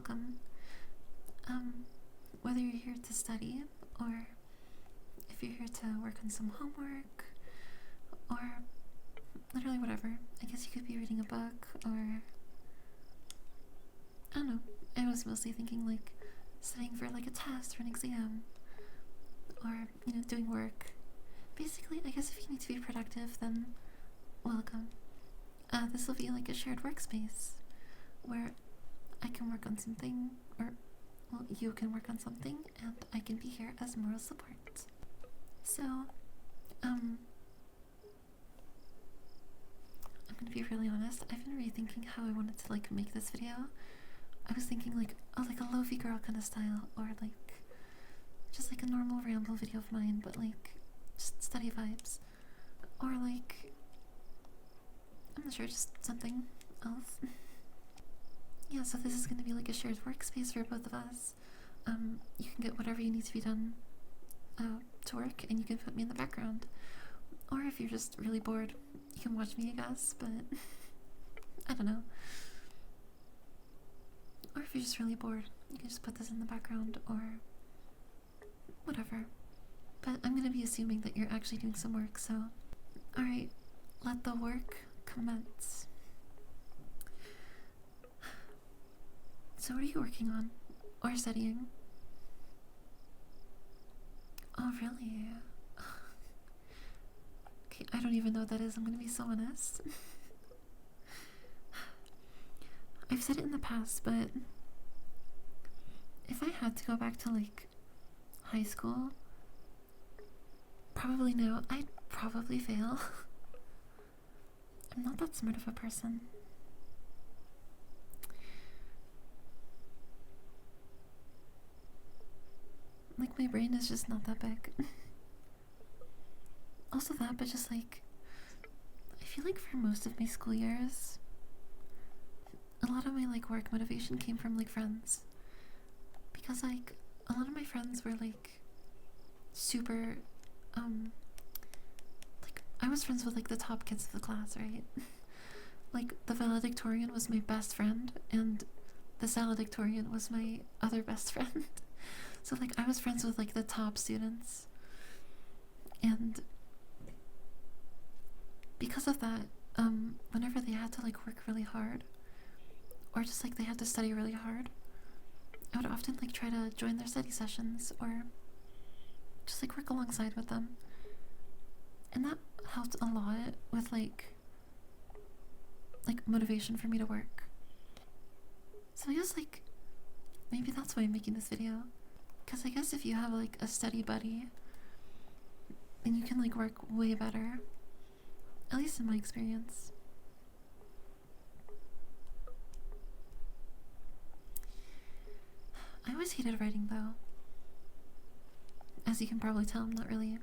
welcome. Whether you're here to study, or if you're here to work on some homework, or literally whatever. I guess you could be reading a book, or I don't know. I was mostly thinking like studying for like a test or an exam, or, you know, doing work. Basically, I guess if you need to be productive, then welcome. This will be like a shared workspace where I can work on something, or, well, you can work on something, and I can be here as moral support. So, I'm gonna be really honest. I've been rethinking how I wanted to like make this video. I was thinking like, oh, like a lofi girl kind of style, or like just like a normal ramble video of mine, but like just study vibes, or like, I'm not sure, just something else. Yeah, so this is going to be like a shared workspace for both of us. You can get whatever you need to be done to work, and you can put me in the background. Or if you're just really bored, you can watch me, I guess, but I don't know. Or if you're just really bored, you can just put this in the background, or whatever. But I'm going to be assuming that you're actually doing some work, so alright, let the work commence. So what are you working on? Or studying? Oh, really? Okay, I don't even know what that is, I'm gonna be so honest. I've said it in the past, but if I had to go back to like high school, probably now, I'd probably fail. I'm not that smart of a person. Like, my brain is just not that big. Also that, but just like, I feel like for most of my school years, a lot of my like work motivation came from like friends. Because like, a lot of my friends were like super, like, I was friends with like the top kids of the class, right? Like, the valedictorian was my best friend, and the salutatorian was my other best friend. So like, I was friends with like the top students, and because of that, whenever they had to like work really hard, or just like they had to study really hard, I would often like try to join their study sessions, or just like work alongside with them. And that helped a lot with like motivation for me to work. So I guess like, maybe that's why I'm making this video. Because I guess if you have like a study buddy, then you can like work way better. At least in my experience. I always hated writing though. As you can probably tell, I'm not really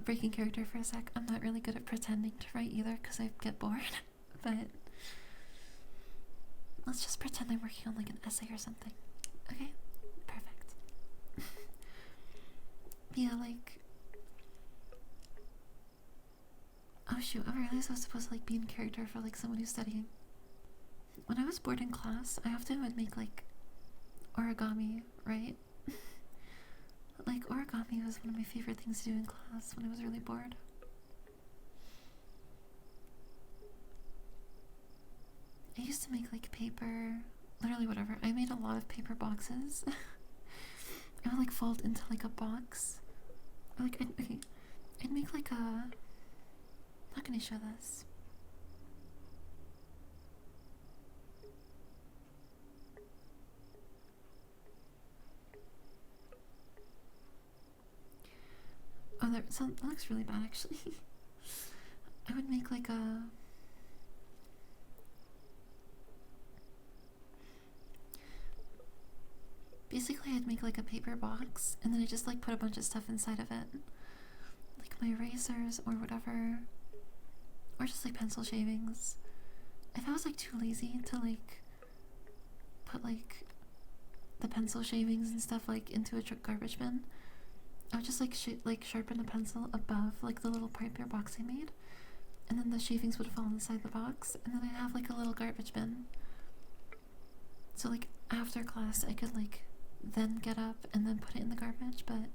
breaking character for a sec. I'm not really good at pretending to write either because I get bored. But let's just pretend I'm working on like an essay or something. Okay? Perfect. Yeah, like, oh shoot, I realized I was supposed to like be in character for like someone who's studying. When I was bored in class, I often would make like origami, right? Like, origami was one of my favorite things to do in class when I was really bored. I used to make like paper, literally whatever. I made a lot of paper boxes. I would like fold into like a box. Or like, I'd make like a, how can I show this? Oh, that looks really bad actually. I would make like a, basically I'd make like a paper box, and then I just like put a bunch of stuff inside of it. Like my erasers or whatever. Or just like pencil shavings. If I was like too lazy to like put like the pencil shavings and stuff like into a garbage bin, I would just like sharpen a pencil above like the little paper box I made, and then the shavings would fall inside the box, and then I'd have like a little garbage bin. So like after class I could like then get up and then put it in the garbage, but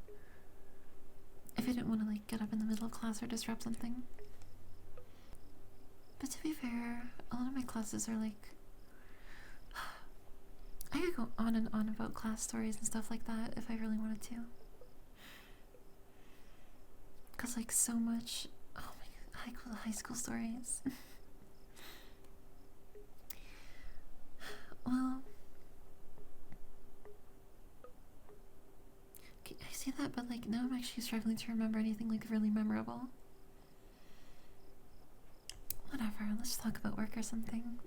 if I didn't want to like get up in the middle of class or disrupt something. But to be fair, a lot of my classes are like, I could go on and on about class stories and stuff like that if I really wanted to. Cause like so much, oh my god, high school stories. Well, okay, I say that, but like now I'm actually struggling to remember anything like really memorable. Whatever, let's talk about work or something.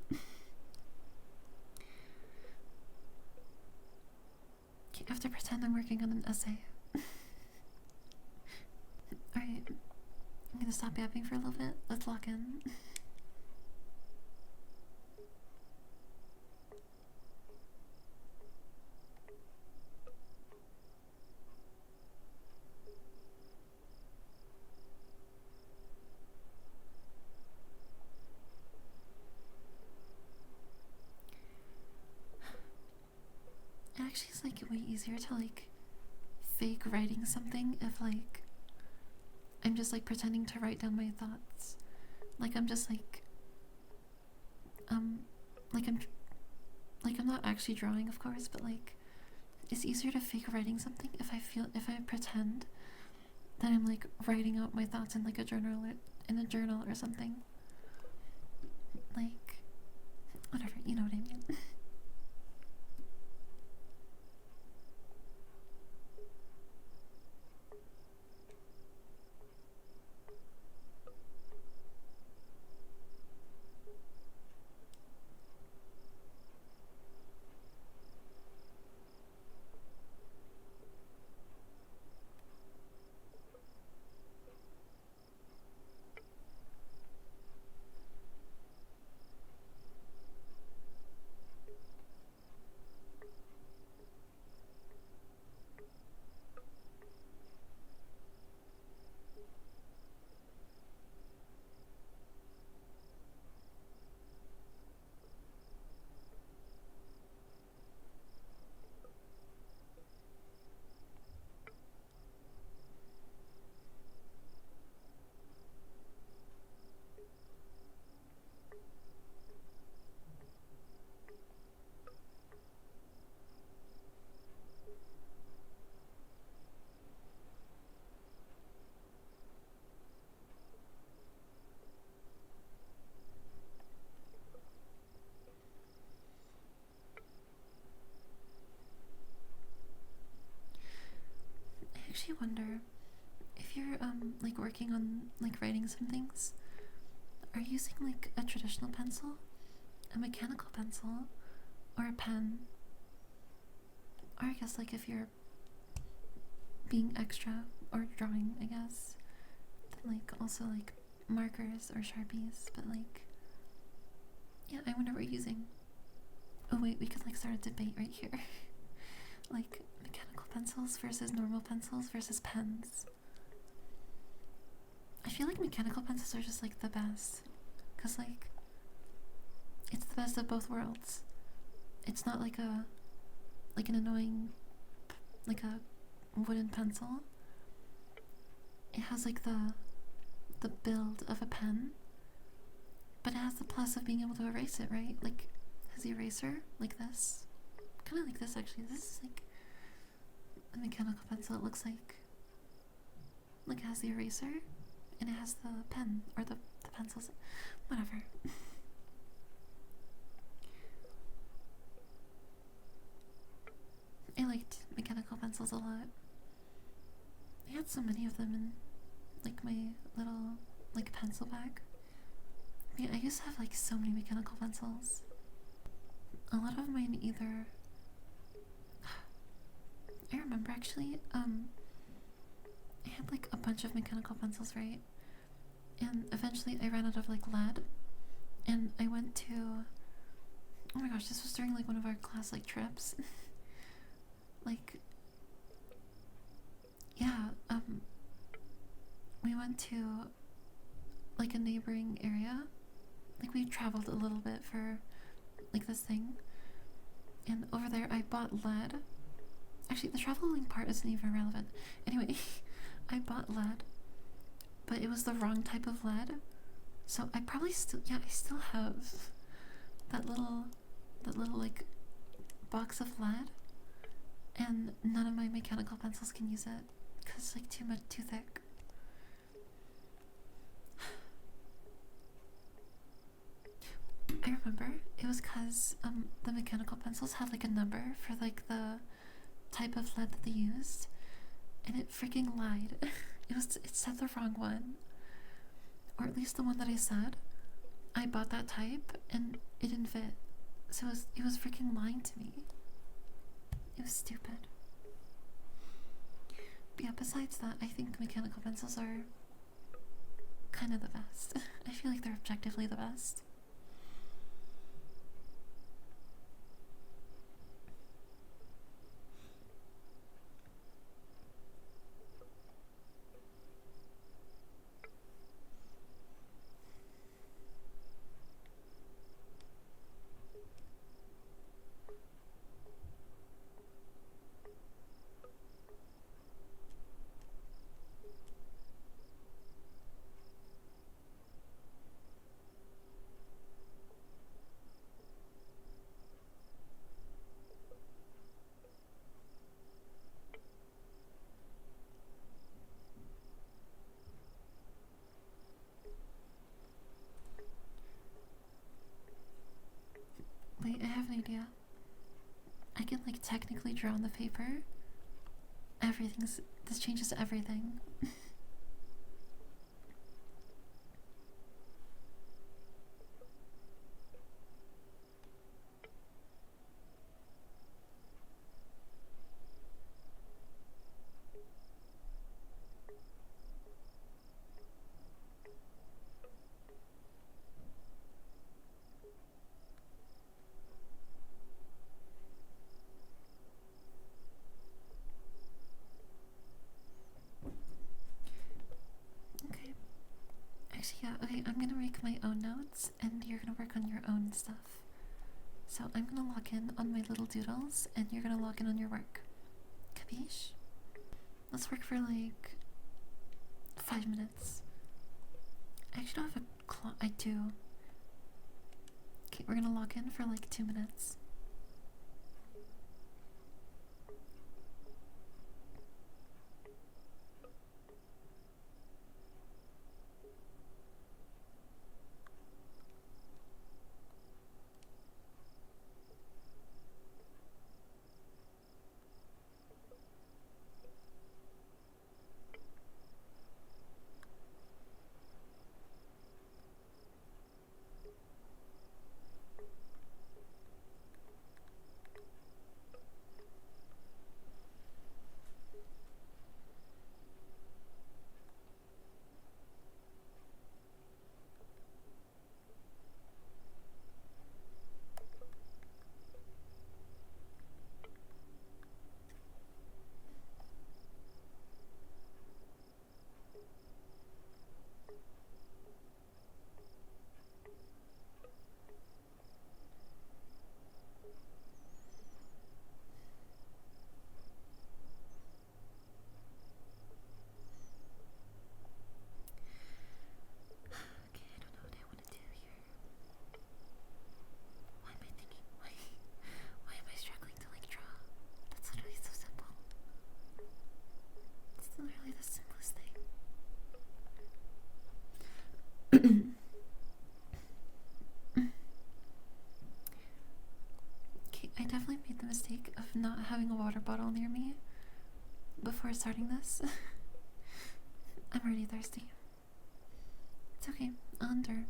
Okay, I have to pretend I'm working on an essay. Alright, I'm gonna stop yapping for a little bit. Let's lock in. It actually is like way easier to like fake writing something if like I'm just like pretending to write down my thoughts. Like I'm just like I'm not actually drawing, of course, but like it's easier to fake writing something if I pretend that I'm like writing out my thoughts in like a journal or something. Like whatever, you know what I mean. I actually wonder if you're like working on like writing some things, are you using like a traditional pencil, a mechanical pencil, or a pen? Or I guess like if you're being extra or drawing, I guess, then like also like markers or Sharpies, but like yeah, I wonder what you're using. Oh wait, we could like start a debate right here. Like mechanical pencils versus normal pencils versus pens. I feel like mechanical pencils are just like the best, cause like it's the best of both worlds. It's not like an annoying like a wooden pencil. It has like the build of a pen, but it has the plus of being able to erase it, right? Like has the eraser like this, kind of like this actually. This is like a mechanical pencil. It looks like it has the eraser and it has the pen or the pencils, whatever. I liked mechanical pencils a lot. I had so many of them in like my little like pencil bag. Yeah, I used to have like so many mechanical pencils. A lot of mine either I remember actually, I had like a bunch of mechanical pencils, right? And eventually I ran out of like lead, and I went to, oh my gosh, this was during like one of our class like trips. Like, yeah, we went to like a neighboring area. Like we traveled a little bit for like this thing, And over there I bought lead. Actually, the traveling part isn't even relevant. Anyway, I bought lead, but it was the wrong type of lead. So I probably still, yeah, I still have that little like box of lead, and none of my mechanical pencils can use it because it's like too thick. I remember it was because the mechanical pencils had like a number for like the type of lead that they used, and it freaking lied. It said the wrong one, or at least the one that I said. I bought that type and it didn't fit, so it was freaking lying to me. It was stupid. But yeah, besides that, I think mechanical pencils are kind of the best. I feel like they're objectively the best. Wait, I have an idea. I can like technically draw on the paper. This changes everything. Okay. Actually, yeah, okay, I'm gonna make my own notes and you're gonna work on your own stuff. So I'm gonna log in on my little doodles and you're gonna log in on your work. Capiche? Let's work for like 5 minutes. I actually don't have a clock. I do. Okay, we're gonna log in for like 2 minutes. Okay, I definitely made the mistake of not having a water bottle near me before starting this. I'm already thirsty. It's okay, I'll endure.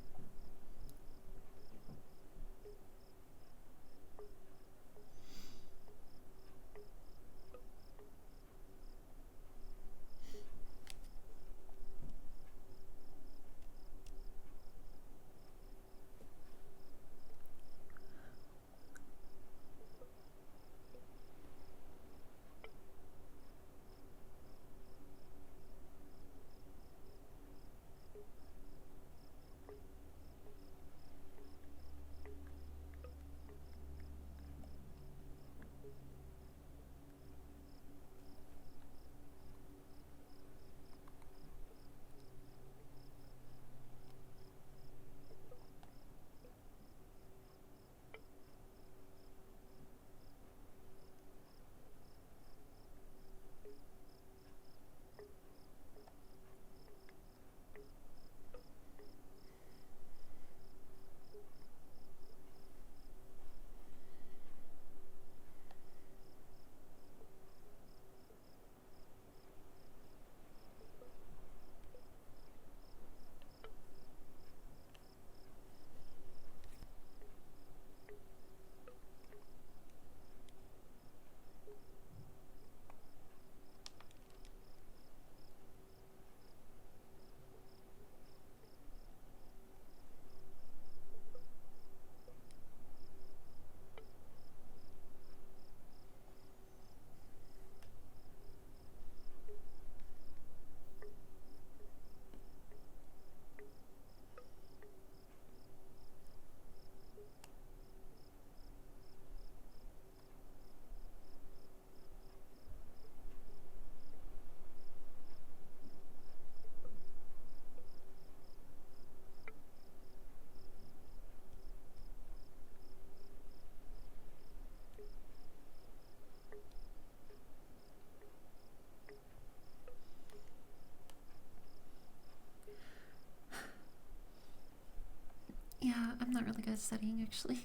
I'm not really good at studying, actually.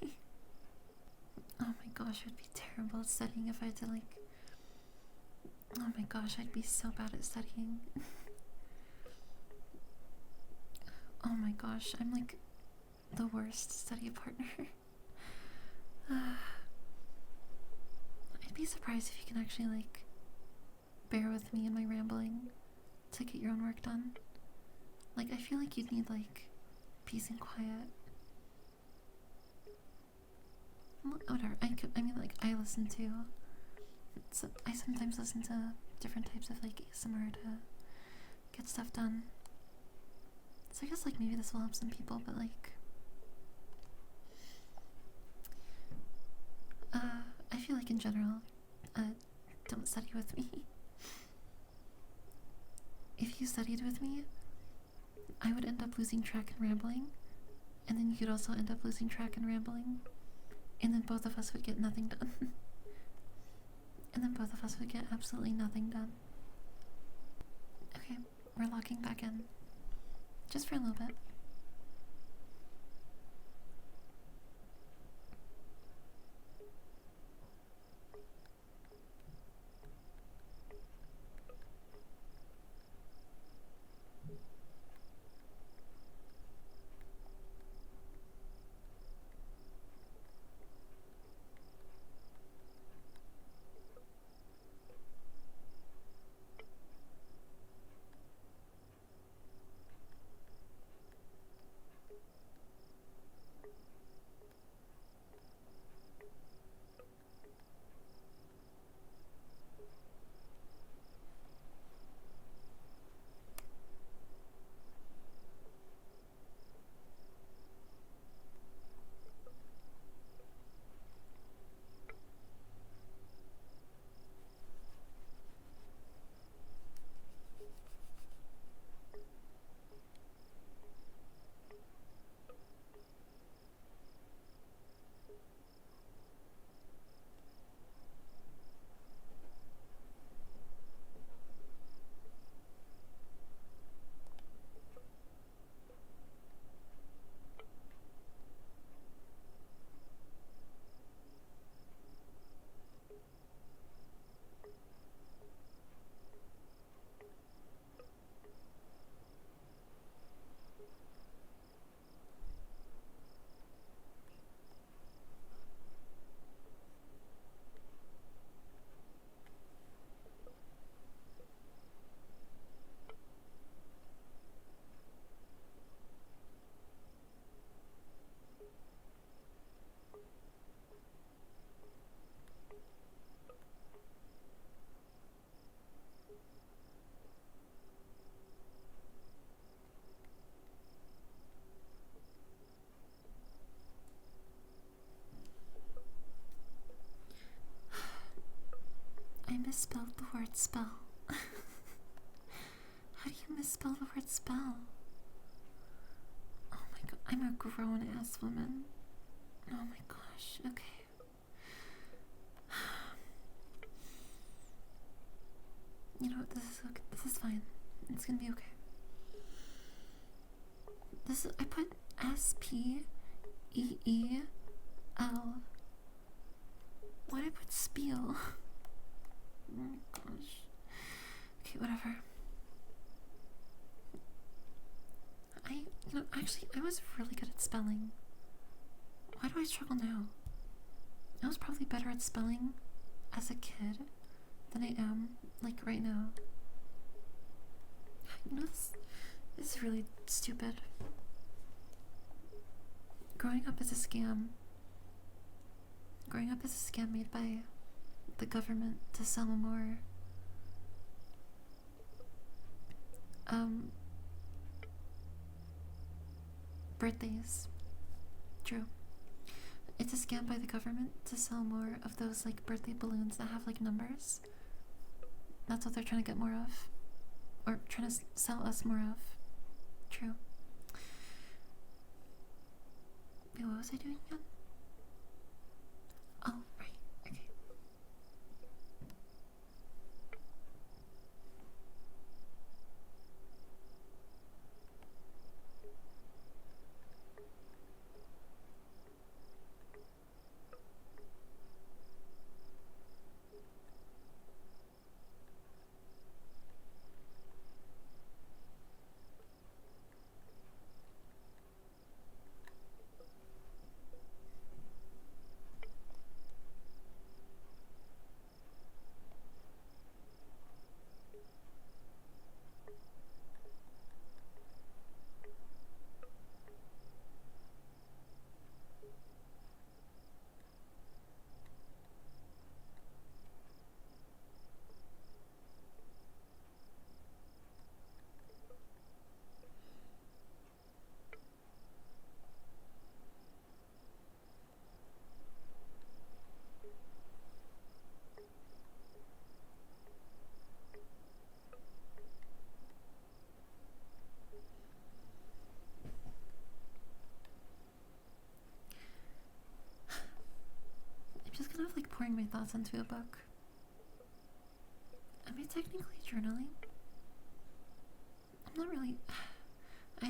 Oh my gosh, I'd be terrible at studying if I had to, like... Oh my gosh, I'd be so bad at studying. Oh my gosh, I'm like the worst study partner. I'd be surprised if you can actually, like, bear with me in my rambling to get your own work done. Like, I feel like you'd need, like, peace and quiet. Whatever, I mean, like, I listen to... So I sometimes listen to different types of, like, ASMR to get stuff done. So I guess, like, maybe this will help some people, but, like... I feel like in general, don't study with me. If you studied with me, I would end up losing track and rambling, and then you'd also end up losing track and rambling, and then both of us would get nothing done. And then both of us would get absolutely nothing done. Okay, we're logging back in. Just for a little bit. I misspelled the word spell. How do you misspell the word spell? Oh my god, I'm a grown-ass woman. Oh my gosh, okay. You know what, this is okay. This is fine. It's gonna be okay. I put S-P-E-E-L. Why did I put spiel? Oh my gosh. Okay, whatever. Actually, I was really good at spelling. Why do I struggle now? I was probably better at spelling as a kid than I am, like, right now. This is really stupid. Growing up is a scam. Growing up is a scam made by the government to sell more birthdays. True. It's a scam by the government to sell more of those, like, birthday balloons that have, like, numbers. That's what they're trying to get more of. Or trying to sell us more of. True. Wait, what was I doing again? Oh, right. Okay. pouring my thoughts into a book. Am I technically journaling? I'm not really. I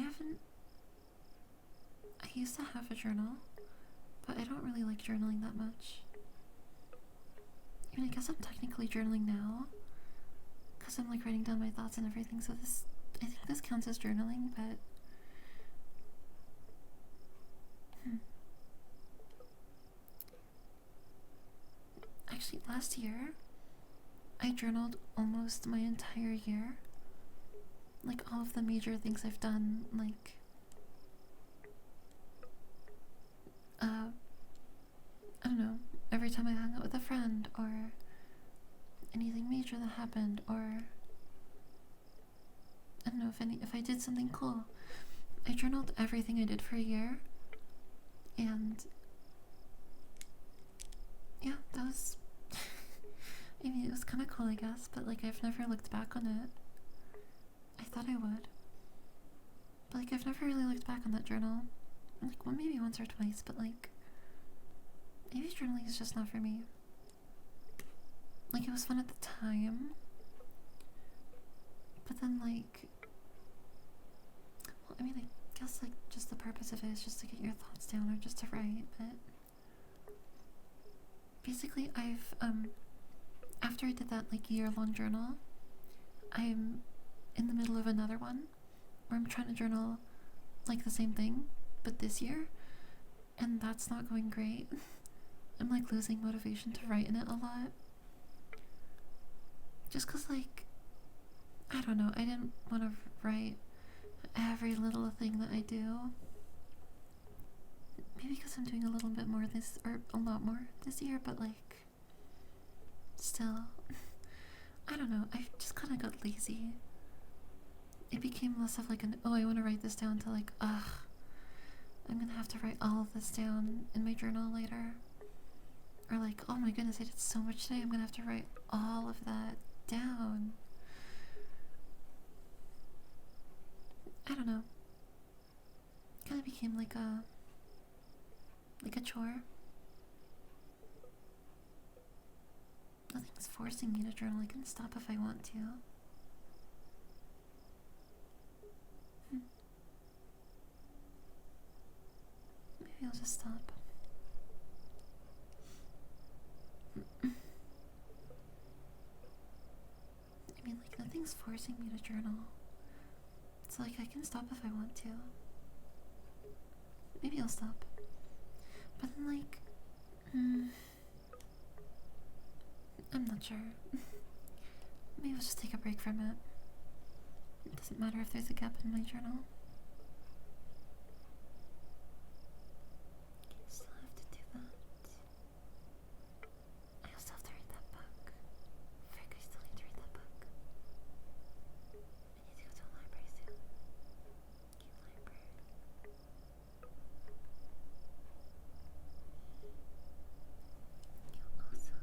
used to have a journal, but I don't really like journaling that much. I mean, I guess I'm technically journaling now, because I'm like writing down my thoughts and everything, so I think this counts as journaling, but actually last year I journaled almost my entire year, like all of the major things I've done, like I don't know, every time I hung out with a friend, or anything major that happened, or I don't know, if I did something cool. I journaled everything I did for a year, and yeah, that was I mean, it was kind of cool, I guess, but like I've never looked back on it. I thought I would, but like I've never really looked back on that journal. Like, well, maybe once or twice, but like maybe journaling is just not for me. Like, it was fun at the time, but then like, well, I mean, I guess like just the purpose of it is just to get your thoughts down or just to write, but basically I've after I did that like year-long journal, I'm in the middle of another one where I'm trying to journal like the same thing but this year, and that's not going great. I'm like losing motivation to write in it a lot, just cause like I don't know, I didn't want to write every little thing that I do. Maybe because I'm doing a little bit more or a lot more this year, but like still I don't know, I just kind of got lazy. It became less of like oh, I want to write this down, to like, ugh, I'm gonna have to write all of this down in my journal later. Or like, oh my goodness, I did so much today, I'm gonna have to write all of that down. I don't know. Kind of became like a chore. Nothing's forcing me to journal. I can stop if I want to. Maybe I'll just stop. I mean, like, nothing's forcing me to journal. It's like I can stop if I want to. Maybe I'll stop. But then, like, I'm not sure. Maybe I'll just take a break from it. It doesn't matter if there's a gap in my journal. I still have to do that. I also have to read that book. Frick, I still need to read that book. I need to go to a library soon. Cute library. You'll also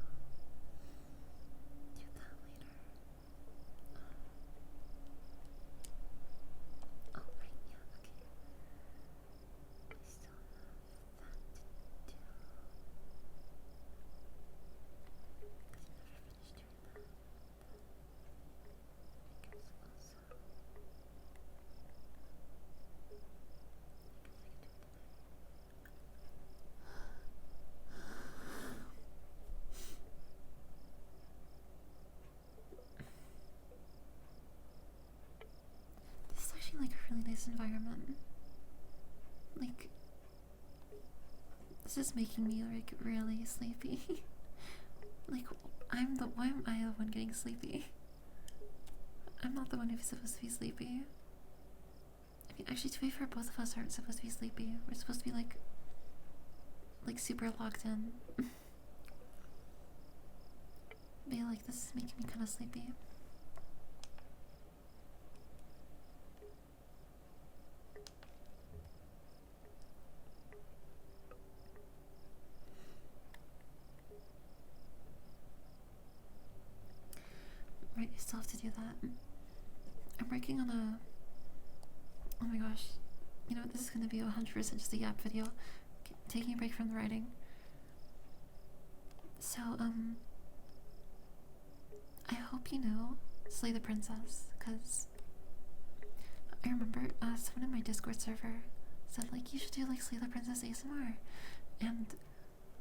do that later. Oh, right, yeah, okay. I still have that to do. Because I never finished doing that. I guess also. I guess I could do it This is actually like a really nice environment. Like, this is making me like really sleepy. Like, why am I the one getting sleepy? I'm not the one who's supposed to be sleepy. I mean, actually, to be fair, both of us aren't supposed to be sleepy. We're supposed to be like super locked in. But yeah, like, this is making me kind of sleepy. Right, I still have to do that. I'm working on a... Oh my gosh. You know what, this is going to be 100% just a yap video. Taking a break from the writing. So, So, I hope you know Slay the Princess, because I remember someone in my Discord server said, like, you should do, like, Slay the Princess ASMR. And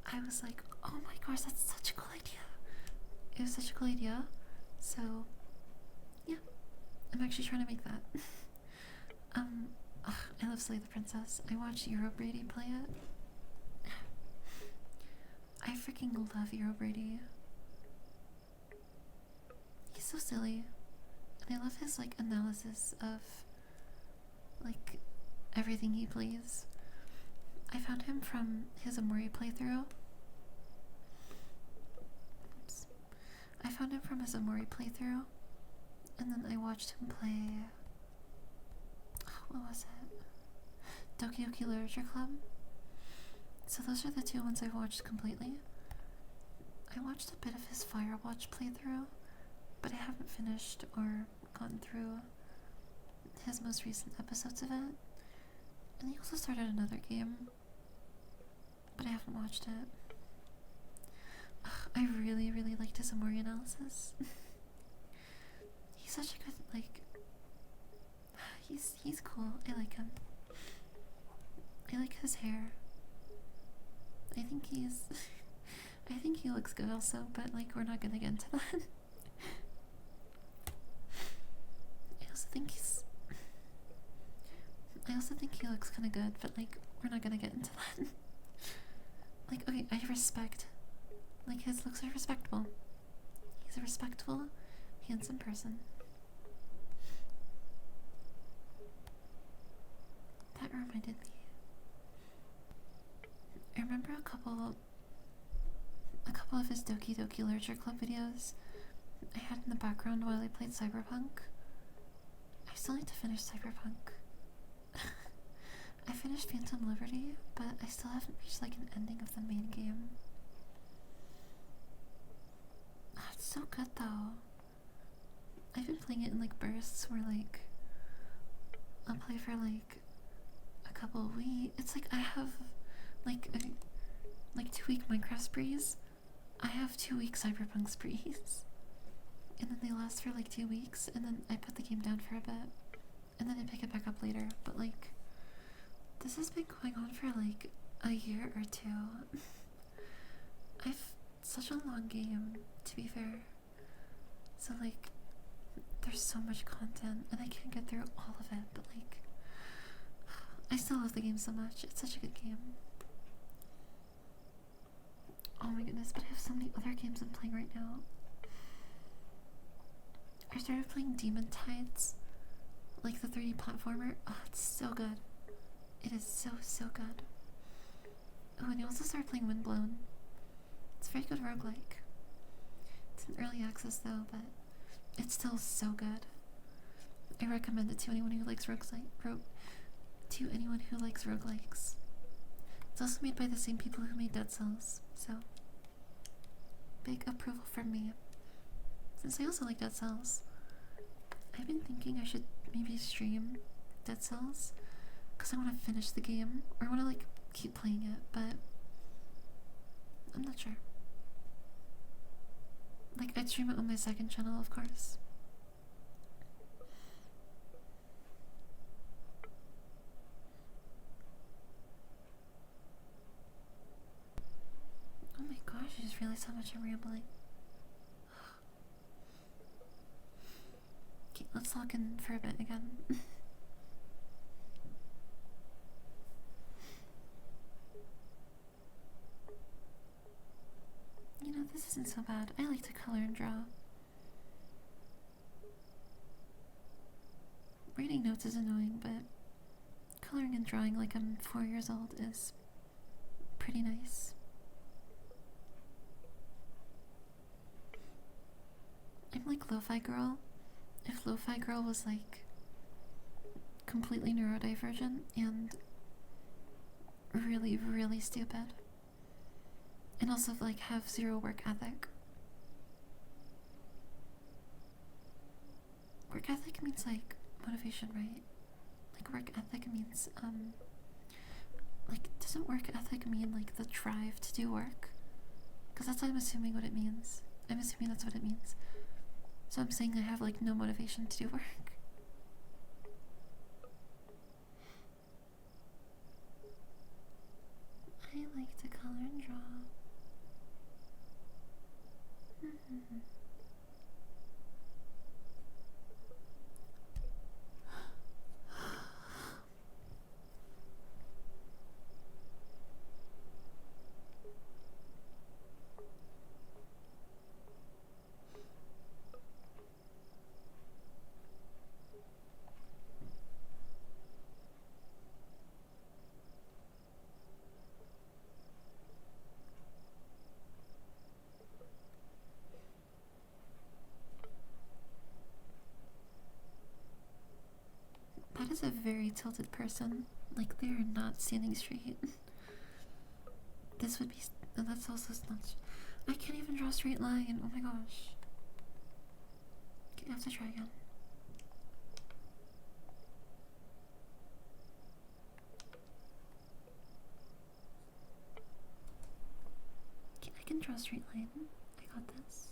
I was like, oh my gosh, that's such a cool idea. It was such a cool idea. So, yeah, I'm actually trying to make that. I love Slay the Princess. I watched Euro Brady play it. I freaking love Euro Brady. He's so silly. And I love his, like, analysis of, like, everything he plays. I found him from his Amori playthrough. Oops. I found him from his Amori playthrough. And then I watched him play... what was it? Doki Doki Literature Club. So those are the two ones I've watched completely. I watched a bit of his Firewatch playthrough, but I haven't finished or gotten through his most recent episodes of it. And he also started another game, but I haven't watched it. I really, really liked his Amori analysis. He's such a good, like... He's cool. I like him. I like his hair. I think he's... I think he looks good also, but, like, we're not gonna get into that. I also think he looks kinda good, but, like, we're not gonna get into that. Like, okay, I respect... Like, his looks are respectable. He's a respectable, handsome person. That reminded me. I remember a couple of his Doki Doki Literature Club videos I had in the background while I played Cyberpunk. I still need to finish Cyberpunk. I finished Phantom Liberty, but I still haven't reached, like, an ending of the main game. Oh, it's so good though. I've been playing it in, like, bursts where, like, I'll play for, like, a couple of weeks. It's like I have, like, 2-week Minecraft sprees. I have 2-week Cyberpunk sprees. And then they last for, like, 2 weeks, and then I put the game down for a bit. And then I pick it back up later. But, like, this has been going on for, like, a year or two. I've such a long game, to be fair. So, like, there's so much content, and I can't get through all of it, but, like, I still love the game so much. It's such a good game. Oh my goodness, but I have so many other games I'm playing right now. I started playing Demon Tides, like the 3D platformer. Oh, it's so good. It is so, so good. Oh, and I also started playing Windblown. It's a very good roguelike. It's in early access though, but it's still so good. I recommend it to anyone who likes roguelikes. It's also made by the same people who made Dead Cells, so big approval from me. Since I also like Dead Cells, I've been thinking I should maybe stream Dead Cells, because I want to finish the game, or I want to, like, keep playing it, but I'm not sure. Like, I'd stream it on my second channel, of course. Oh my gosh, I just realized how much I'm rambling. Okay, let's log in for a bit again. You know, this isn't so bad. I like to color and draw. Writing notes is annoying, but coloring and drawing like I'm 4 years old is pretty nice. I'm like Lo-Fi Girl. If Lo-Fi Girl was like completely neurodivergent and really, really stupid. And also, like, have zero work ethic. Work ethic means, like, motivation, right? Like, work ethic means, like, doesn't work ethic mean, like, the drive to do work? Because that's what I'm assuming what it means. I'm assuming that's what it means. So I'm saying I have like no motivation to do work. I like to color and draw. That is a very tilted person. Like, they are not standing straight. This would be... That's also not... I can't even draw a straight line. Oh my gosh. Okay, I have to try again. Okay, I can draw a straight line. I got this.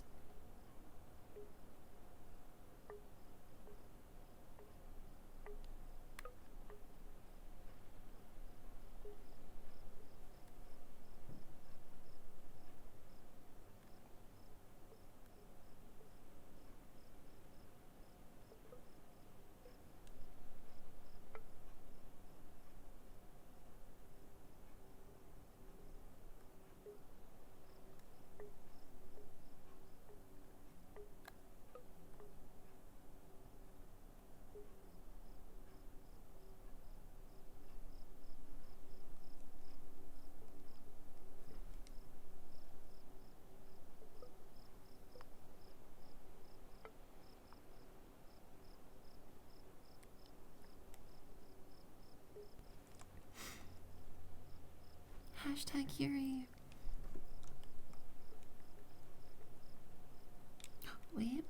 Hashtag Yuri. Wait.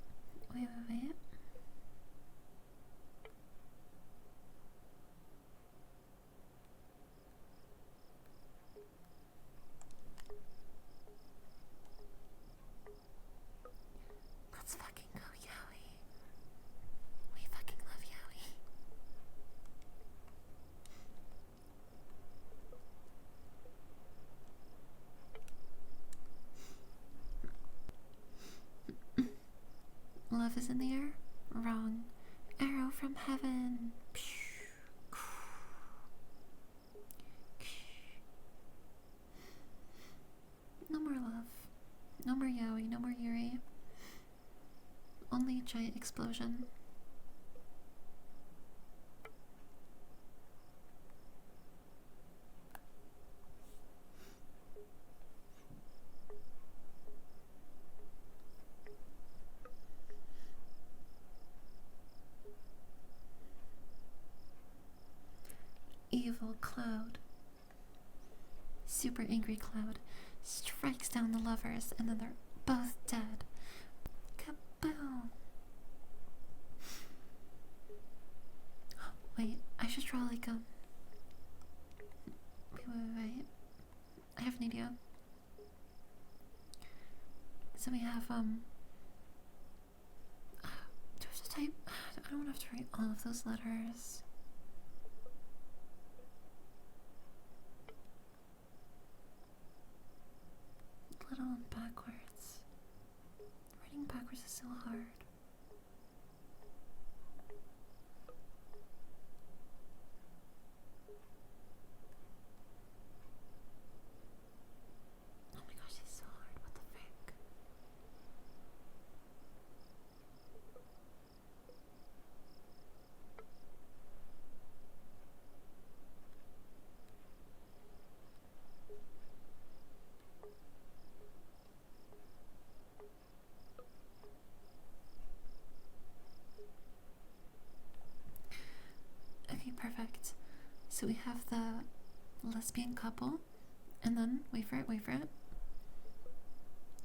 Let's fucking go, yaoi. We fucking love yaoi. Love is in the air? Wrong. Arrow from heaven. No more love. No more yaoi. No more yuri. Only a giant explosion. Evil cloud. Super angry cloud strikes down the lovers and then they're both dead. Kaboom! Wait, I should draw like a... Wait. I have an idea. So we have, do I have to type? I don't have to write all of those letters. Little and backwards. Writing backwards is so hard. Oh my gosh, it's so hard. What the frick? Okay, perfect. So we have the lesbian couple, and then, wait for it.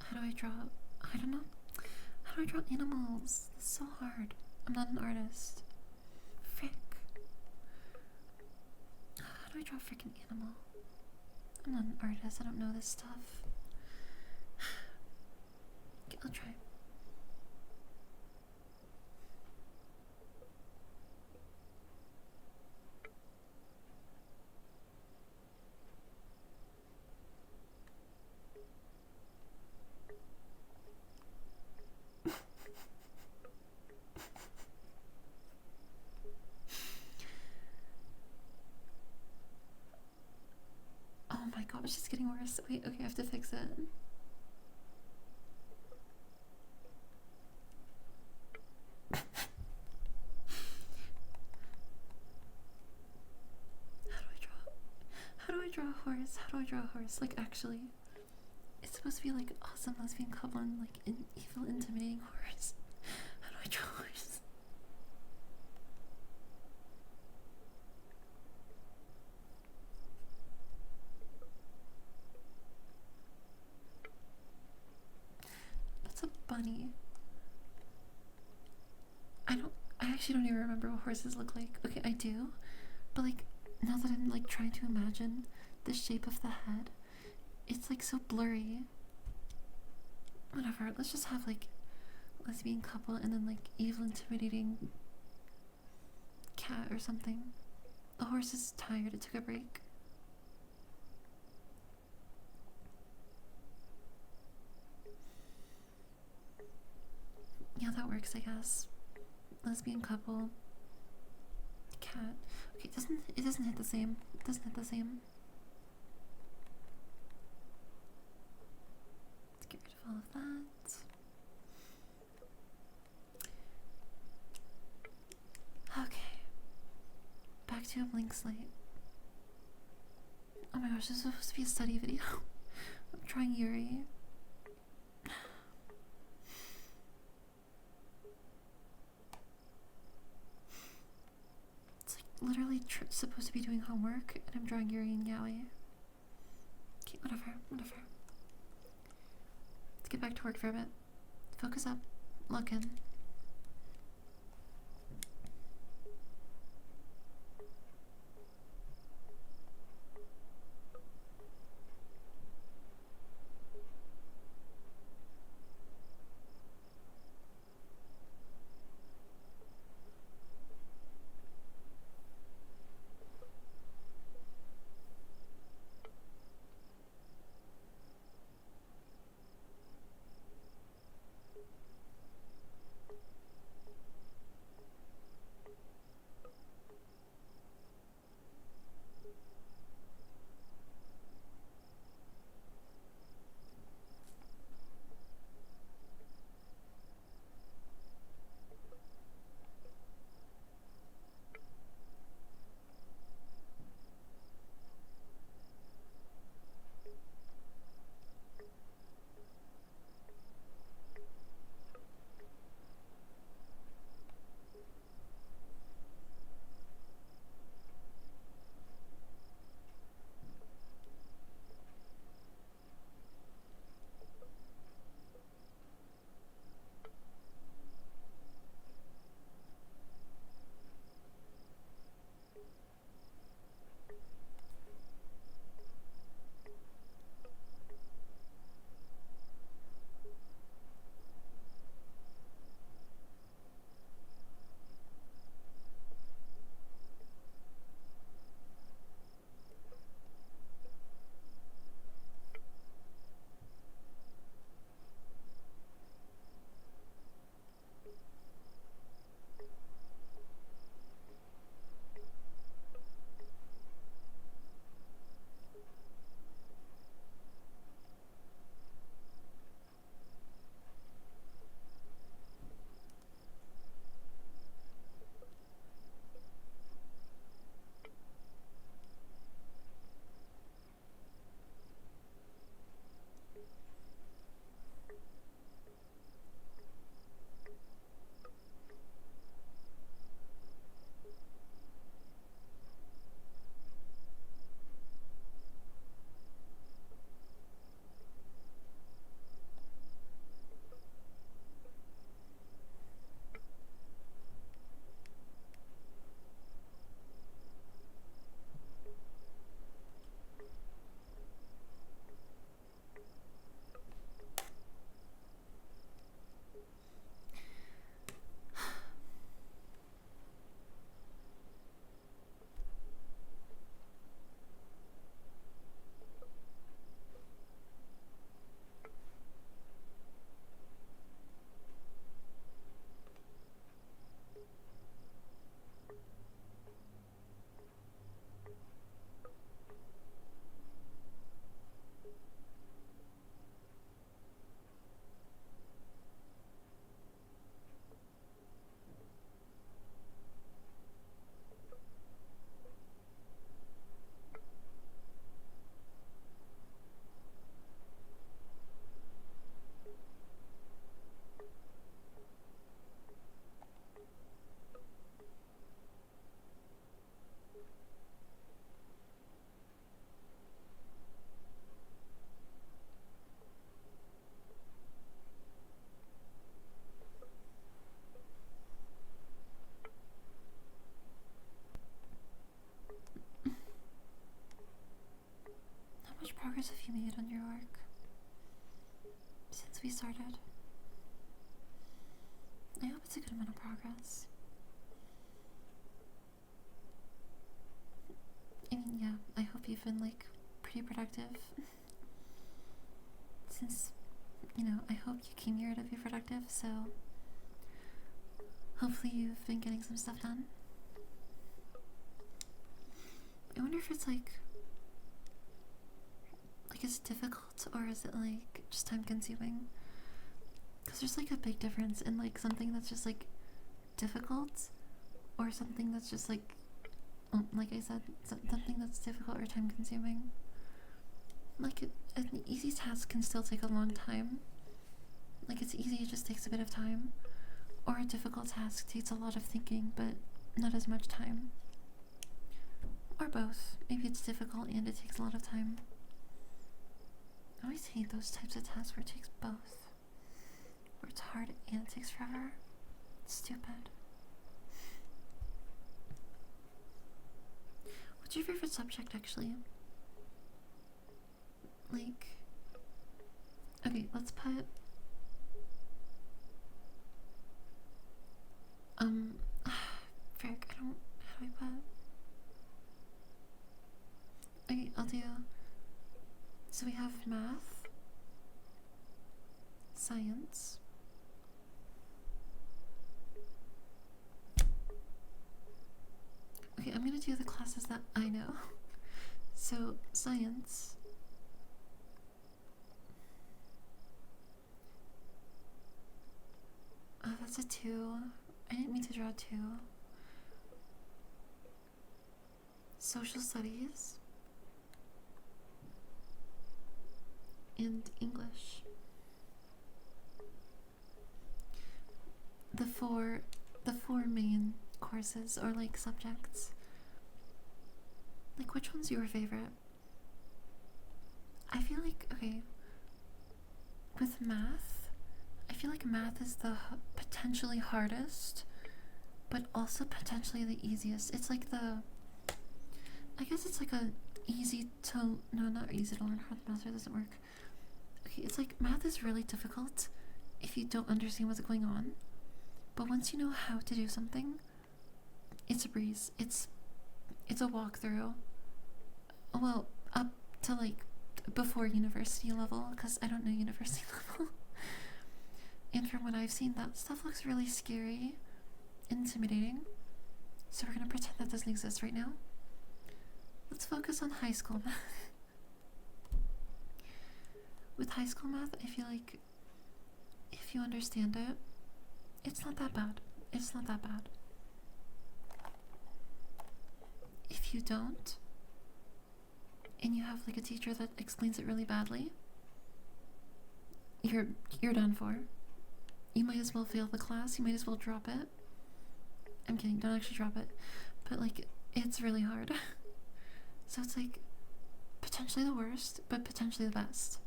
How do I draw? I don't know. How do I draw animals? This is so hard. I'm not an artist. Frick. How do I draw a freaking animal? I'm not an artist. I don't know this stuff. I'll try. Oh my gosh, it's getting worse. Wait, okay, I have to fix it. How do I draw a horse? How do I draw a horse? Like, actually, it's supposed to be like awesome lesbian couple and like an evil, intimidating horse. How do I draw a horse? That's a bunny. I actually don't even remember what horses look like. Okay, I do, but like, now that I'm like trying to imagine the shape of the head, it's like so blurry. Whatever, let's just have like lesbian couple and then like evil, intimidating cat or something. The horse is tired, it took a break. Yeah, that works, I guess. Lesbian couple, cat. Okay, it doesn't hit the same. It doesn't hit the same. Let's get rid of all of that. Okay. Back to a blank slate. Oh my gosh, this is supposed to be a study video. I'm trying Yuri. Literally supposed to be doing homework, and I'm drawing Yuri and yaoi. Okay, whatever. Let's get back to work for a bit. Focus up. Look in. to be started. I hope it's a good amount of progress. I mean, yeah, I hope you've been, like, pretty productive. Since, you know, I hope you came here to be productive, so hopefully you've been getting some stuff done. I wonder if it's, like it's difficult, or is it, like, just time-consuming? Because there's, like, a big difference in, like, something that's just, like, difficult, or something that's just, like I said, something that's difficult or time-consuming. Like, an easy task can still take a long time. Like, it's easy, it just takes a bit of time. Or a difficult task takes a lot of thinking, but not as much time. Or both. Maybe it's difficult and it takes a lot of time. I always hate those types of tasks where it takes both. Where it's hard and it takes forever. It's stupid. What's your favorite subject, actually? Like, okay, let's put, frick, how do I put, okay, I'll do, so we have math, science, okay, I'm gonna do the classes that I know. So, science, oh, that's a 2. I didn't mean to draw 2. Social studies and English. The four main courses, or, like, subjects. Like, which one's your favorite? I feel like, okay, with math, I feel like math is the potentially hardest, but also potentially the easiest. It's like I guess it's like a easy to, no, not easy to learn. Hard math doesn't work. Okay, it's like math is really difficult if you don't understand what's going on, but once you know how to do something, it's a breeze. It's a walkthrough. Well, up to, like, before university level, because I don't know university level. And from what I've seen, that stuff looks really scary, intimidating. So we're gonna pretend that doesn't exist right now. Let's focus on high school math. With high school math, I feel like if you understand it, it's not that bad. It's not that bad. If you don't, and you have, like, a teacher that explains it really badly, you're done for. You might as well fail the class. You might as well drop it. I'm kidding, don't actually drop it. But, like, it's really hard. So it's, like, potentially the worst, but potentially the best.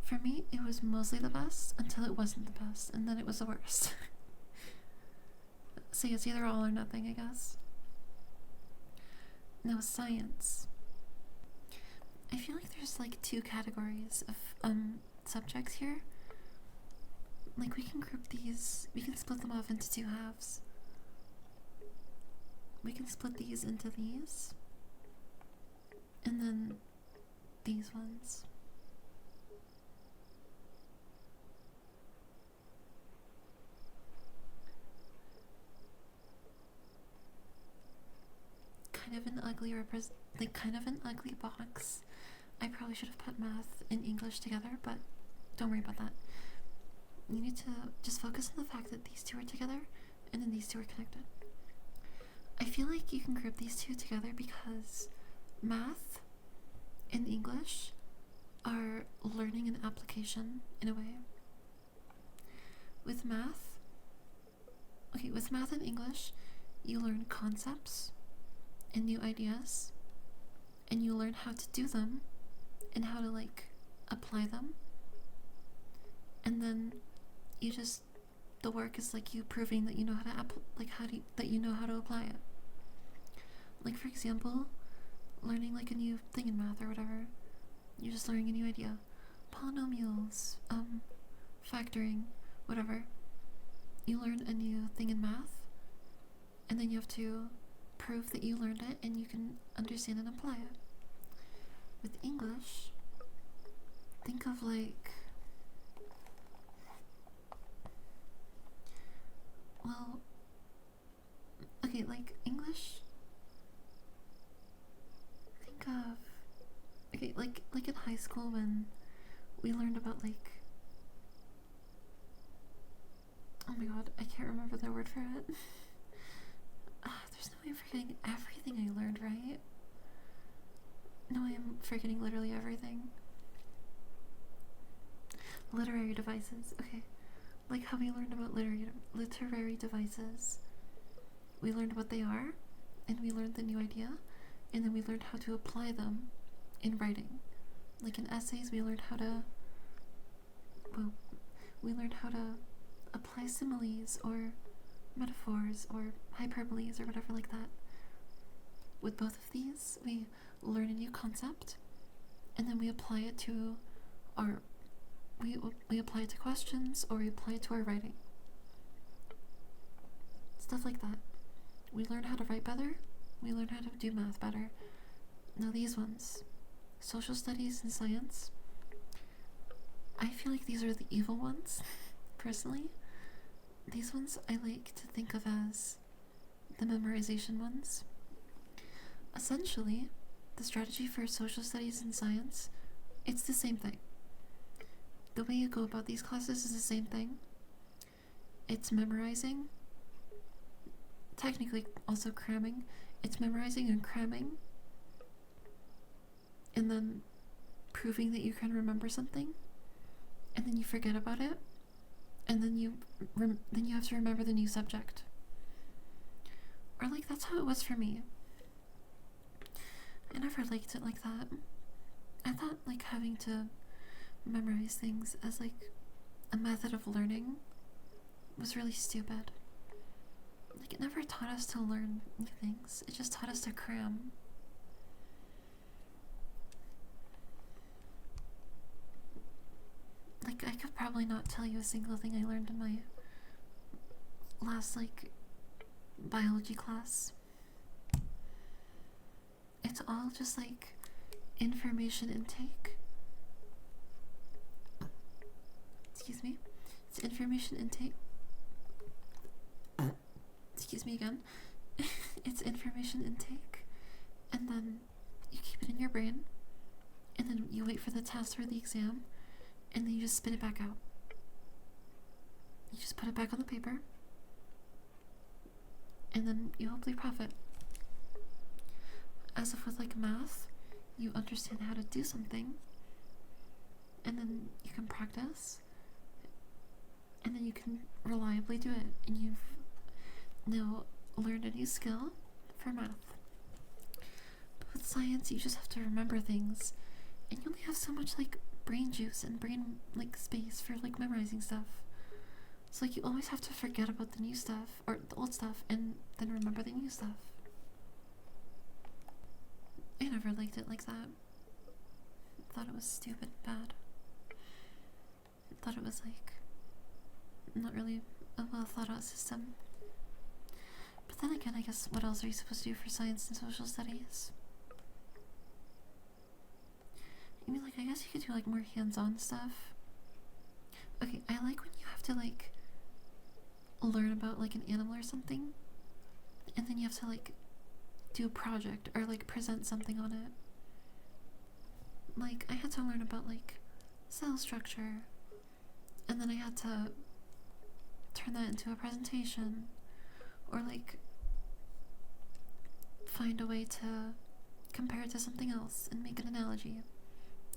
For me, it was mostly the best until it wasn't the best, and then it was the worst. So it's either all or nothing, I guess. Now, science. I feel like there's, like, 2 categories of subjects here. Like, we can group these, we can split them off into 2 halves. We can split these into these, and then these ones. Kind of an ugly kind of an ugly box. I probably should have put math and English together, but don't worry about that. You need to just focus on the fact that these 2 are together, and then these 2 are connected. I feel like you can group these 2 together because math and English are learning and application in a way. With math and English, you learn concepts and new ideas, and you learn how to do them and how to, like, apply them. And then the work is, like, you proving that you know how to that you know how to apply it. Like, for example, learning, like, a new thing in math or whatever. You're just learning a new idea. polynomials, factoring, whatever. You learn a new thing in math, and then you have to prove that you learned it and you can understand and apply it. With English, think of like, well, okay, like English, think of, okay, like in high school when we learned about like, oh my god, I can't remember the word for it. There's no way I'm forgetting everything I learned, right? No, I am forgetting literally everything. Literary devices, okay. Like how we learned about literary devices. We learned what they are, and we learned the new idea, and then we learned how to apply them in writing. Like in essays, we learned how to, well, we learned how to apply similes or metaphors or hyperboles or whatever like that. With both of these, we learn a new concept, and then we apply it to our, we apply it to questions, or we apply it to our writing. Stuff like that. We learn how to write better, we learn how to do math better. Now these ones, social studies and science, I feel like these are the evil ones, personally. These ones I like to think of as the memorization ones. Essentially, the strategy for social studies and science, it's the same thing. The way you go about these classes is the same thing. It's memorizing, technically also cramming. It's memorizing and cramming, and then proving that you can remember something, and then you forget about it, and then you have to remember the new subject. Or like, that's how it was for me. I never liked it like that. I thought like having to memorize things as like a method of learning was really stupid. Like, it never taught us to learn new things. It just taught us to cram. Like, I could probably not tell you a single thing I learned in my last like biology class. It's all just like information intake. Excuse me. It's information intake. Excuse me again. It's information intake, and then you keep it in your brain, and then you wait for the test or the exam, and then you just spit it back out. You just put it back on the paper, and then you hopefully profit. As if with like math, you understand how to do something, and then you can practice, and then you can reliably do it, and you've now learned a new skill for math. But with science, you just have to remember things, and you only have so much like brain juice and brain like space for like memorizing stuff. So like, you always have to forget about the new stuff or the old stuff and then remember the new stuff. I never liked it like that. Thought it was stupid, bad. Thought it was like not really a well thought out system. But then again, I guess what else are you supposed to do for science and social studies? I mean, like, I guess you could do like more hands-on stuff. Okay, I like when you have to like learn about like an animal or something, and then you have to like do a project or like present something on it. Like, I had to learn about like cell structure, and then I had to turn that into a presentation, or like find a way to compare it to something else and make an analogy,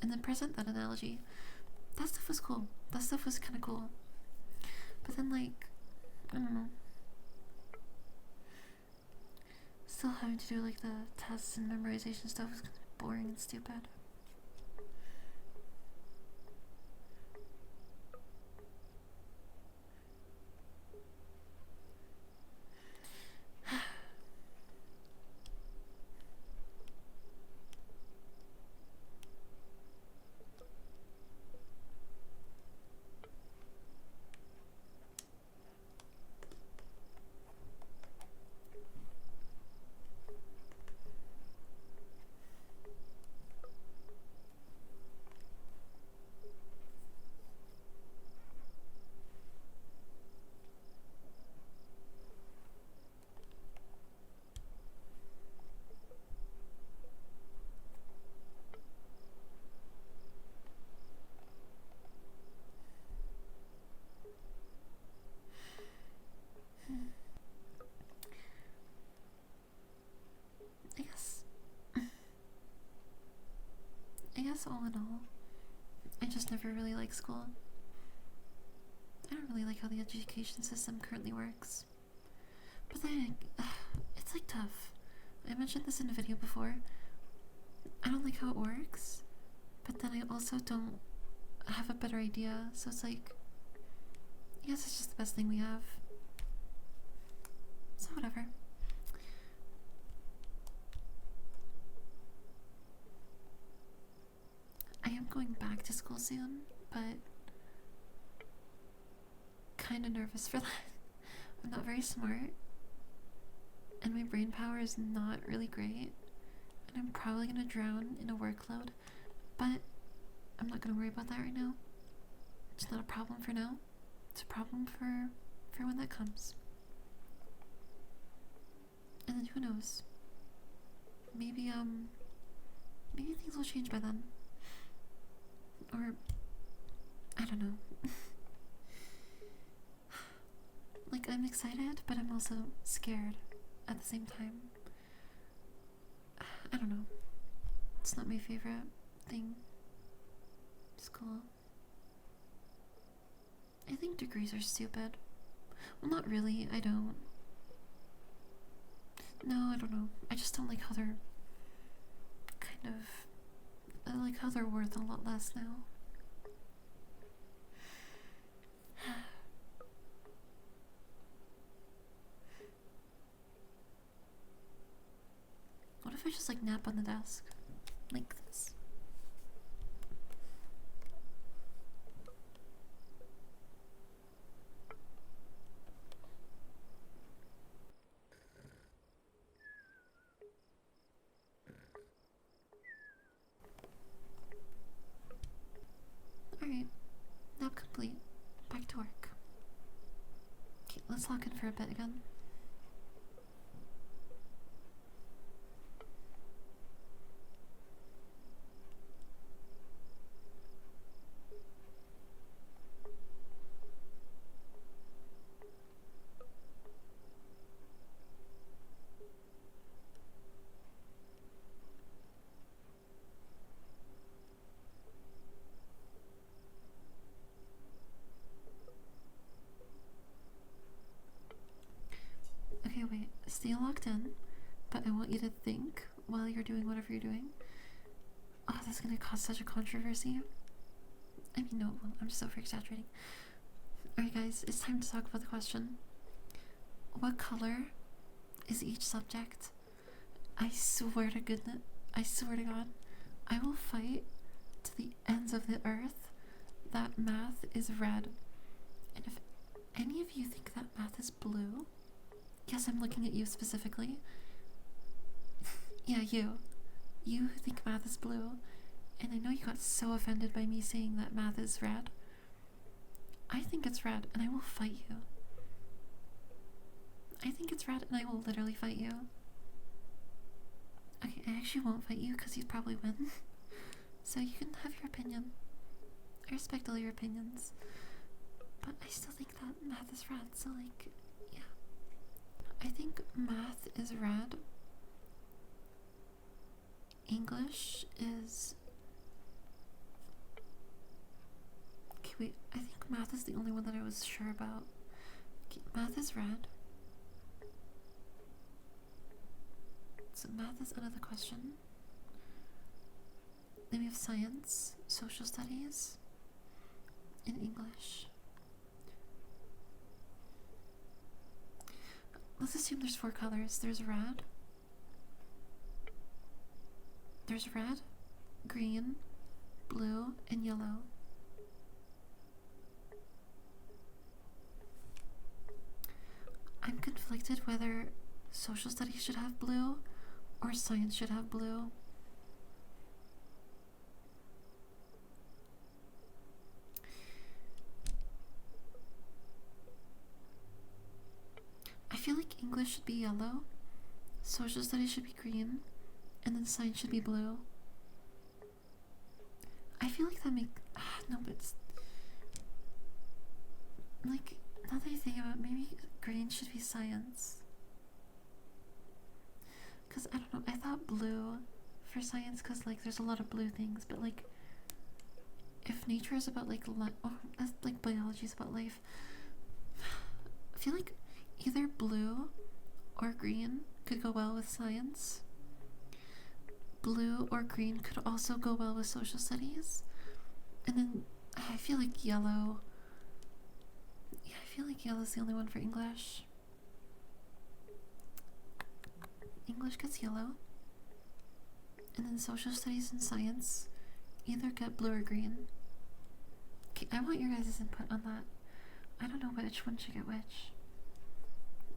and then present that analogy. That stuff was cool. That stuff was kind of cool. But then like, I don't know, still having to do like the tests and memorization stuff was kind of boring and stupid. guess all in all, I just never really liked school. I don't really like how the education system currently works. But then, it's like tough. I mentioned this in a video before. I don't like how it works, but then I also don't have a better idea, so it's like, I guess it's just the best thing we have. So whatever. I am going back to school soon, but kinda nervous for that. I'm not very smart, and my brain power is not really great, and I'm probably gonna drown in a workload, but I'm not gonna worry about that right now. It's not a problem for now. It's a problem for when that comes. And then who knows? Maybe things will change by then. Or I don't know. Like, I'm excited, but I'm also scared at the same time. I don't know. It's not my favorite thing. School. I think degrees are stupid. Well, not really. I don't. No, I don't know. I just don't like how they're kind of. I like how they're worth a lot less now. What if I just like nap on the desk? Like this. Alright. Nap complete. Back to work. Okay, let's log in for a bit again. Okay, wait. Stay logged in, but I want you to think while you're doing whatever you're doing. Oh, that's gonna cause such a controversy. I mean, no, I'm just over exaggerating. Alright, guys, it's time to talk about the question. What color is each subject? I swear to goodness, I swear to God, I will fight to the ends of the earth that math is red. And if any of you think that math is blue, yes, I'm looking at you specifically. Yeah, you. You who think math is blue. And I know you got so offended by me saying that math is red. I think it's red, and I will fight you. I think it's red, and I will literally fight you. Okay, I actually won't fight you because you'd probably win. So you can have your opinion. I respect all your opinions. But I still think that math is red, so like, yeah. I think math is red. English is... Okay, wait, I think math is the only one that I was sure about. Okay, math is red. So math is another question. Then we have science, social studies, and English. Let's assume there's 4 colors. There's red, green, blue, and yellow. I'm conflicted whether social studies should have blue or science should have blue. I feel like English should be yellow, social studies should be green, and then science should be blue. I feel like that no, but it's like, now that I think about it, maybe green should be science. Because I don't know, I thought blue for science because like there's a lot of blue things, but like if nature is about like like biology is about life, I feel like either blue or green could go well with science. Blue or green could also go well with social studies. And then I feel like yellow. Yeah, I feel like yellow's the only one for English. English gets yellow. And then social studies and science either get blue or green. Okay, I want your guys' input on that. I don't know which one should get which.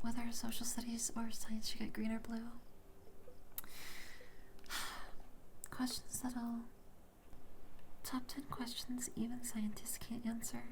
Whether social studies or science should get green or blue. Questions that'll... Top 10 questions even scientists can't answer.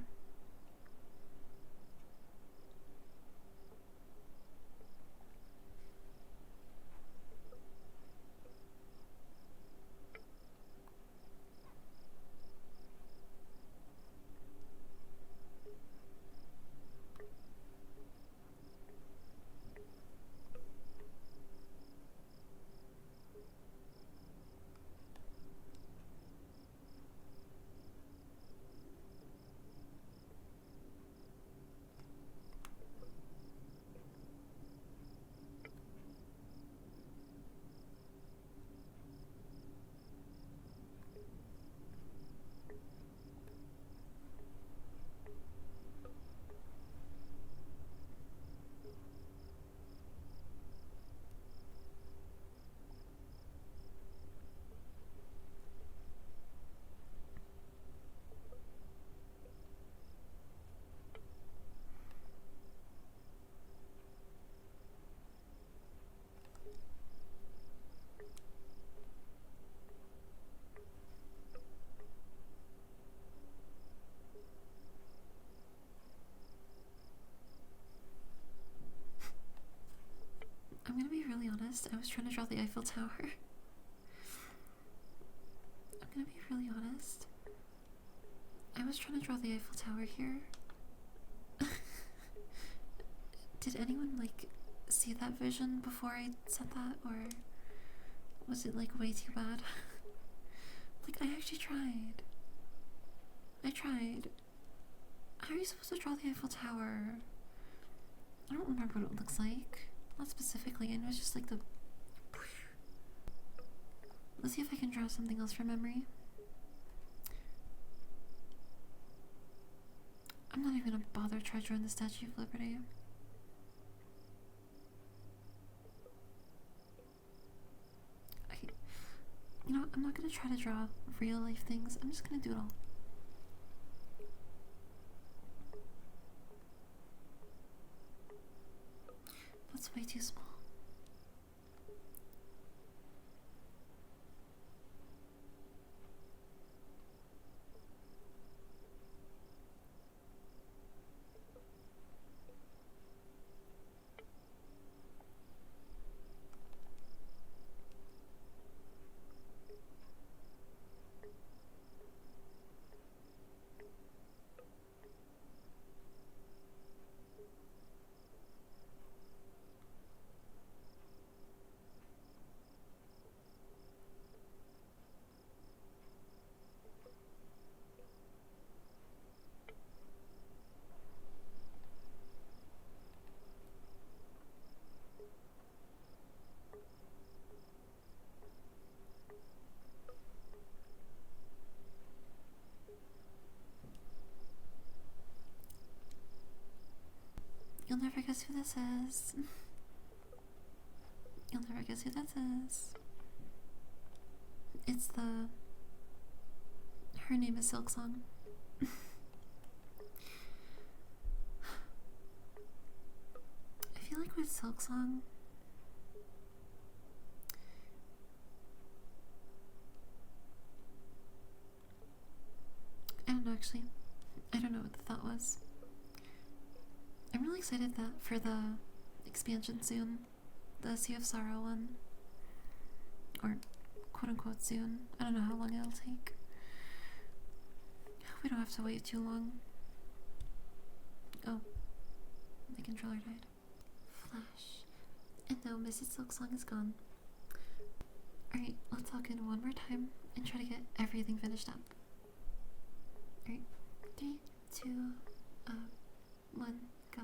I'm gonna be really honest, I was trying to draw the Eiffel Tower. I'm gonna be really honest. I was trying to draw the Eiffel Tower here. Did anyone, like, see that vision before I said that, or was it, like, way too bad? Like, I actually tried. I tried. How are you supposed to draw the Eiffel Tower? I don't remember what it looks like. Not specifically, I know it's just like the... Let's see if I can draw something else from memory. I'm not even gonna bother try drawing the Statue of Liberty. You know what, I'm not gonna try to draw real life things, I'm just gonna doodle. That's way too small. You'll never guess who this is. You'll never guess who that is. It's the... Her name is Silksong. I feel like with Silksong, I don't know actually. I don't know what the thought was. I'm really excited that for the expansion soon, the Sea of Sorrow one, or quote unquote soon. I don't know how long it'll take. We don't have to wait too long. Oh, my controller died. Flash. And now Mrs. Silksong is gone. Alright, let's log in one more time and try to get everything finished up. 2, 1, go.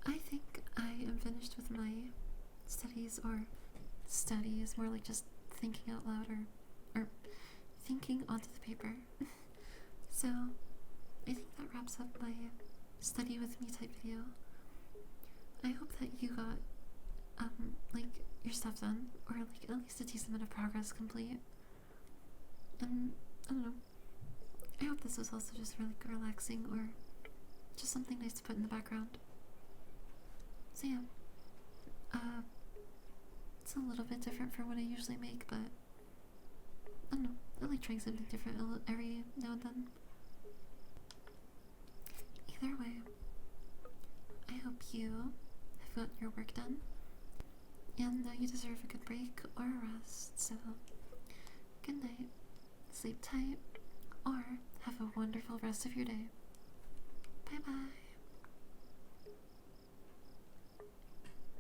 I think I am finished with my studies, or studies, more like just thinking out loud or thinking onto the paper. So I think that wraps up my study with me type video. I hope that you got like your stuff done, or like at least a decent amount of progress complete. And I don't know, I hope this was also just really relaxing, or just something nice to put in the background. So yeah, it's a little bit different from what I usually make, but I don't know, I like trying something different every now and then. Either way, I hope you have gotten your work done, and now you deserve a good break or a rest, so good night, sleep tight, or have a wonderful rest of your day. Bye bye.